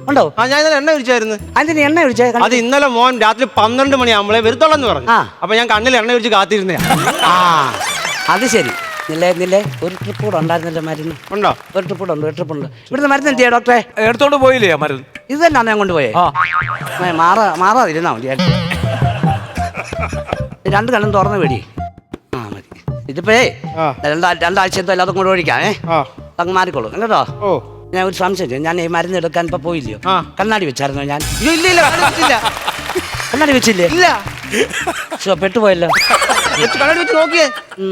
ഉണ്ടോ? ആ ഞാൻ ഇന്നലെ എണ്ണ ഒഴിച്ചായിരുന്നു. അതിന് എണ്ണ ഒഴിച്ചേ? അത് ഇന്നലെ മോൻ രാത്രി 12 മണിയാകുമ്പോളേ വരുത്തോളെന്ന് പറഞ്ഞു. അപ്പൊ ഞാൻ കണ്ണിൽ എണ്ണ ഒഴിച്ച് കാത്തിരുന്നേ. ആ അത് ശരി. നില്ലേ ഒരു ട്രിപ്പ് കൂടെ ഉണ്ടായിരുന്നല്ലോ മരുന്ന്. ഉണ്ടോ? ഒരു ട്രിപ്പ് ഉണ്ട്. ഇവിടുന്ന് മരുന്ന് എന്ത് ചെയ്യാ ഡോക്ടറെ? എടുത്തോണ്ട് പോയില്ലേ മരുന്ന്? ഇത് തന്നെയാണ് ഞാൻ കൊണ്ടുപോയേ. മാറാതിരുന്നാ മതി. രണ്ട് കണ്ണും തുറന്ന് പേടി. ആ മതി. ഇതിപ്പോഴേ രണ്ടാഴ്ച എന്തോ എല്ലാതും കൊണ്ട് ഒഴിക്കാമേ. അങ്ങ് മാറിക്കോളൂ കേട്ടോ. ഞാൻ ഒരു സംശയം, ഞാൻ ഈ മരുന്ന് എടുക്കാൻ ഇപ്പൊ പോയില്ലയോ? കണ്ണാടി വെച്ചായിരുന്നോ ഞാൻ? കണ്ണാടി വെച്ചില്ലേ? ഇല്ല. പെട്ടുപോയല്ലോ. കണ്ണാടി വെച്ച് നോക്കിയേ.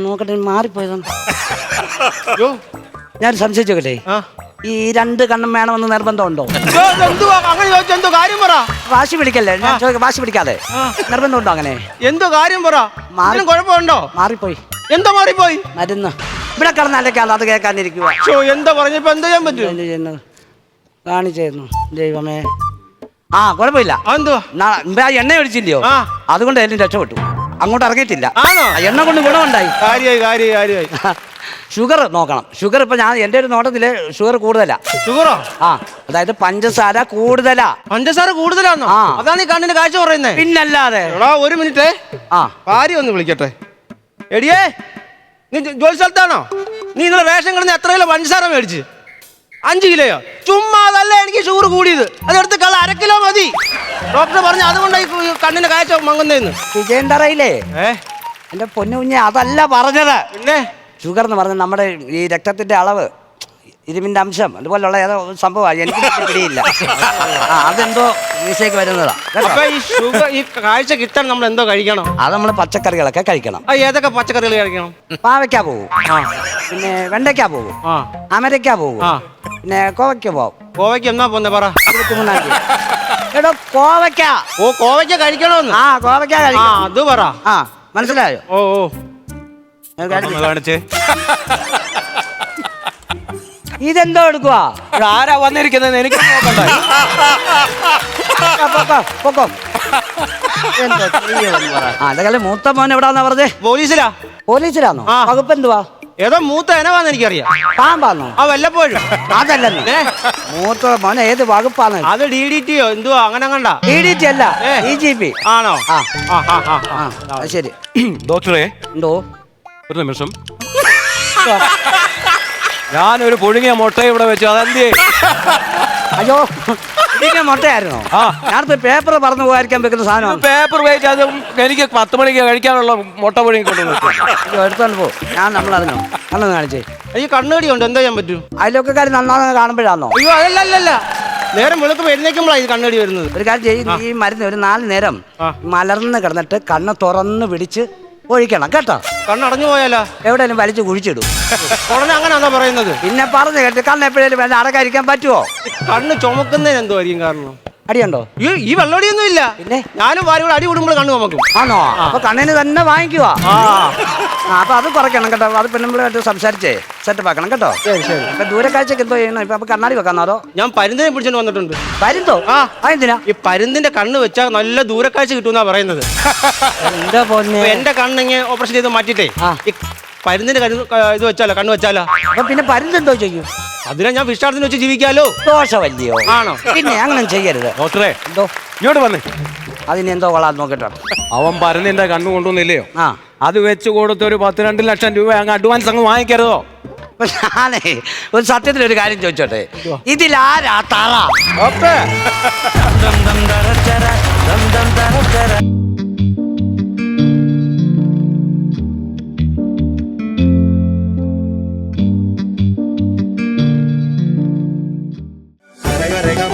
നോക്കട്ടെ, മാറിപ്പോയതാണ്. ഞാൻ സംശയിച്ചോക്കട്ടെ, ഈ രണ്ട് കണ്ണും വേണമെന്ന് നിർബന്ധമുണ്ടോ? വാശി പിടിക്കല്ലേ, വാശി പിടിക്കാതെ. നിർബന്ധമുണ്ടോ അങ്ങനെ? എന്തോ കാര്യം പറ. കുഴപ്പമുണ്ടോ? മാറിപ്പോയി. എന്തോ മാറിപ്പോയി? മരുന്ന് ഇവിടെ കിടന്നല്ലേക്കാണ് അത് കേൾക്കാനിരിക്കുക. എന്താ പറഞ്ഞപ്പോ എന്താ ചെയ്യാൻ പറ്റും? കാണിച്ചായിരുന്നു ദൈവമേ. ആ കുഴപ്പമില്ല. എണ്ണ ഒഴിച്ചില്ലയോ, അതുകൊണ്ട് എല്ലാം രക്ഷപ്പെട്ടു. അങ്ങോട്ട് ഇറങ്ങിയിട്ടില്ല. എണ്ണ കൊണ്ട് ഗുണമുണ്ടായി. ഷുഗർ നോക്കണം. ഷുഗർ ഇപ്പൊ ഞാൻ എന്റെ ഒരു നോട്ടത്തില് ഷുഗർ കൂടുതലാ. ഷുഗറോ? ആ, അതായത് പഞ്ചസാര കൂടുതലാ. പഞ്ചസാര കൂടുതലാണോ? അതാണ് ഈ കണ്ണിന് കാഴ്ച പറയുന്നത്. പിന്നല്ലാതെ. ഒരു മിനിറ്റ്, ഭാര്യ ഒന്ന് വിളിക്കട്ടെ. എടിയേ, നീ ജോലി സ്ഥലത്താണോ? നീ ഇന്നലെ റേഷൻ കിടന്ന് എത്ര കിലോ പഞ്ചസാര മേടിച്ച്? 5 കിലോയോ? ചുമ്മാ അതല്ല എനിക്ക് ഷുഗർ കൂടിയത്. അതെടുത്ത് 1/2 കിലോ മതി. ഡോക്ടർ പറഞ്ഞു അതുകൊണ്ടായി കണ്ണിന് കാഴ്ച മങ്ങുന്നതെന്ന്. വിജയന്തറയില്ലേ എന്റെ പൊന്നു കുഞ്ഞെ, അതല്ല പറഞ്ഞത്. പിന്നെ ഷുഗർ എന്ന് പറഞ്ഞാൽ നമ്മുടെ ഈ രക്തത്തിന്റെ അളവ്, ഇരുമ്പിന്റെ അംശം, അതുപോലുള്ള ഏതോ സംഭവമാണ്. എനിക്ക് പിടിയില്ല. അതെന്തോ വീശേക്ക് വരുന്നതാ. ഈ കാഴ്ച കിട്ടാൻ നമ്മൾ എന്തോ കഴിക്കണം? അത് നമ്മൾ പച്ചക്കറികളൊക്കെ കഴിക്കണം. ഏതൊക്കെ പച്ചക്കറികൾ കഴിക്കണം? പാവയ്ക്ക പോകും, പിന്നെ വെണ്ടയ്ക്ക പോകും, അമരയ്ക്ക പോകും, പിന്നെ കോവയ്ക്ക പോകും. കോവയ്ക്ക് എന്നാ പോന്നെ പറ? 23 എടോ കോവയ്ക്ക. കോവയ്ക്ക കഴിക്കണോന്ന്? കോവയ്ക്ക കഴിക്കണം. അത് പറ. മനസ്സിലായോ? കാണിച്ചേ. ഇതെന്തോ എടുക്കുവാ? ആരാ വന്നിരിക്കുന്നത്? എനിക്ക് അതല്ലേ മൂത്ത മോൻ എവിടാന്നാ പറഞ്ഞേ? പോലീസിലാണോ? വകുപ്പ് എന്തുവാ? ഏതോ മൂത്ത എനവാന്ന് എനിക്കറിയാം. പാമ്പാന്നോ? വല്ലപ്പോഴും. അതല്ലേ മൂത്ത മോൻ ഏത് വകുപ്പാണ്? അത് DDT എന്തുവാ? അങ്ങനെ കണ്ട DDT അല്ല, EGP ആണോ? ശരി. ഡോക്ടറെ എന്തോ? ഒരു നിമിഷം. ഞാനൊരു പുഴുങ്ങിയ മുട്ട ഇവിടെ വെച്ചു, അതെന്തേ? അയ്യോ, ഇതിന്റെ മുട്ടയായിരുന്നോ? ഞാനിപ്പോ പേപ്പർ പറന്നു പോകാതിരിക്കാൻ വെക്കുന്ന സാധനം. Paper weight. അത് എനിക്ക് 10 മണിക്ക് കഴിക്കാനുള്ള മുട്ട പുഴുങ്ങി എടുത്തോണ്ട് പോ. ഞാൻ നമ്മളറിഞ്ഞോ കണ്ണൊന്ന് കാണിച്ചേ. ഈ കണ്ണുകടി ഉണ്ട്, എന്താ ചെയ്യാൻ പറ്റും? അതിലൊക്കെ നന്നാന്ന് കാണുമ്പോഴാണോ? അയ്യോ അതല്ലല്ല, നേരം വെളുക്കുമ്പോ എഴുന്നേക്കുമ്പോഴാണ് ഇത് കണ്ണുകടി വരുന്നത്. ഒരു കാര്യം ചെയ്യും, ഈ മരുന്ന് ഒരു 4 നേരം മലർന്ന് കിടന്നിട്ട് കണ്ണ് തുറന്ന് പിടിച്ച് ഒഴിക്കണം കേട്ടോ. കണ്ണടഞ്ഞു പോയാലോ? എവിടെയും വലിച്ചു കുഴിച്ചിടും. ഉടനെ അങ്ങനെയാണോ പറയുന്നത്? പിന്നെ പറഞ്ഞു കേട്ട് കണ്ണ് എപ്പോഴേലും വേണ്ട അടക്കാതിരിക്കാൻ പറ്റുമോ? കണ്ണ് ചുമക്കുന്നതിന് എന്തോ ആയിരിക്കും കാരണം? അടിയുണ്ടോ? ഈ വെള്ളടിയൊന്നും ഇല്ല. പിന്നെ ഞാനും ഭാര്യയോട് അടി കൂടുമ്പോൾ കണ്ണ് ചുമക്കും. ആണോ? അപ്പൊ കണ്ണിന് തന്നെ വാങ്ങിക്കുവാ. അപ്പൊ അത് കുറയ്ക്കണം കേട്ടോ. അത് പെണ്ണുമ്പിളായിട്ട് സംസാരിച്ചേ സെറ്റപ്പ് ആക്കണം കേട്ടോ. ഇപ്പൊ ദൂരക്കാഴ്ചക്ക് എന്തോ ചെയ്യണം? ഇപ്പൊ കണ്ണാടി വെക്കാന്നോ? അതോ പരുന്തിനെ പിടിച്ചോണ്ട് വന്നിട്ടുണ്ട്. പരുന്തോ? അതെന്തിനാ? ഈ പരുന്തിന്റെ കണ്ണ് വെച്ചാൽ നല്ല ദൂരക്കാഴ്ച കിട്ടുമെന്നാ പറയുന്നത്. എന്താ പോന്നെ, എന്റെ കണ്ണിങ്ങനെ ഓപ്പറേഷൻ ചെയ്ത് മാറ്റിട്ടേ പരുന്തിന്റെ ഇത് വെച്ചാലോ, കണ്ണ് വെച്ചാലോ? അപ്പൊ പിന്നെ പരുന്തെന്തോ ചെയ്യും? അതിനാ ഞാൻ വിഷ്ടാർത്ഥത്തിന് വെച്ച് ജീവിക്കാലോ. ദോഷമല്ലയോ? ആണോ? പിന്നെ അങ്ങനെ ചെയ്യരുത്. ഡോക്ടറെ എന്തോ ഇങ്ങോട്ട് വന്നേ. അതിനെന്തോ കൊള്ളാൻ നോക്കട്ടോ. അവൻ പരുന്നിന്റെ കണ്ണു കൊണ്ടുവന്നില്ലയോ? അത് വെച്ച് കൊടുത്ത് ഒരു 12 ലക്ഷം രൂപ അങ്ങ് അഡ്വാൻസ് അങ്ങ് വാങ്ങിക്കരുതോ? ഞാനേ ഒരു സത്യത്തിലൊരു കാര്യം ചോദിച്ചോട്ടെ, ഇതിലാരാ തറ? Rega, rega,